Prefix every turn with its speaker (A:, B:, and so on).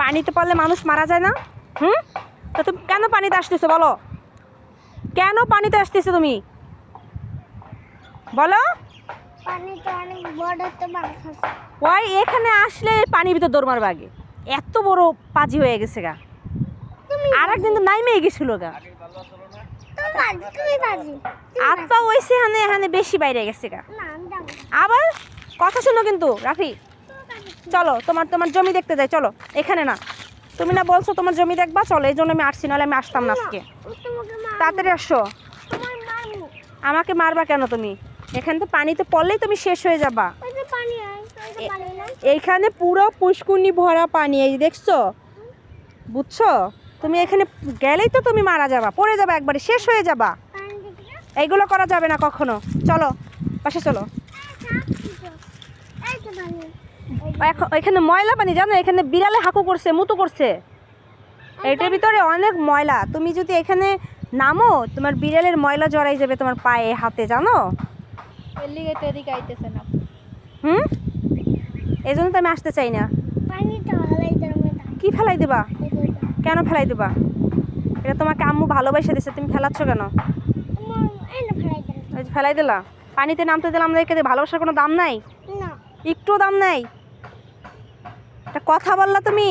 A: পানিতে পড়লে মানুষ মারা যায় না? তো তুমি কেন পানিতে আসতেছো বলো? কেন পানিতে আসতেছো তুমি বলো?
B: পানিতে অনেক বড় তো মাছ আছে।
A: ওই এখানে আসলে পানির ভিতর দৌড় মারবে আগে। এত বড় পাজি হয়ে গেছে গা। আর একদিন তো নাইমে গেছিল গা।
B: তুমি বাজি
A: আর তো ওইসে এখানে এখানে বেশি বাইরে গেছে গা।
B: না আমি যাবো।
A: আবার কথা শুনো কিন্তু রাফি, চলো তোমার তোমার জমি দেখতে যাই। চলো এখানে না, তুমি না বলছো তোমার জমি দেখবা, চলো এই জন্য আমি আসছি, নাহলে আমি আসতাম না আজকে। তাড়াতাড়ি আসো।
B: তোমার মামু
A: আমাকে মারবা কেন তুমি? এখানে তো পানিতে পড়লেই তুমি শেষ হয়ে যাবা।
B: ওই যে পানি হয় ওই যে পানি না
A: এইখানে পুরো পুষ্কুনি ভরা পানি, এই দেখছো, বুঝছো? তুমি এখানে গেলেই তো তুমি মারা যাবা, পড়ে যাবা, একবারে শেষ হয়ে যাবা।
B: পানি দেখি না
A: এইগুলো করা যাবে না কখনো। চলো পাশে চলো।
B: এই তো পানি
A: এখানে ময়লা পানি, জানো? এখানে বিড়ালে হাঁকু করছে, মুতু করছে। এটার ভিতরে অনেক ময়লা, তুমি যদি এখানে নামো তোমার বিড়ালের ময়লা জড়াই যাবে তোমার পায়ে হাতে, জানো?
B: এদিকে আইতেছে না।
A: এই জন্য তো আমি আসতে চাই না।
B: পানিটা ভালোই জমে না
A: কি ফেলাই দেবা?
B: এই যে
A: কেন ফেলাই দেবা? এটা তোমাকে আম্মু ভালোবাসা দিছে, তুমি ফেলাচ্ছ কেন?
B: তোমার এই না ফেলাই দেন
A: ওই যে ফেলাই দিলা। পানিতে নামতে দিলাম না, এখানে ভালোবাসার কোনো দাম নাই,
B: না
A: একটুও দাম নাই। একটা কথা বললা তুমি।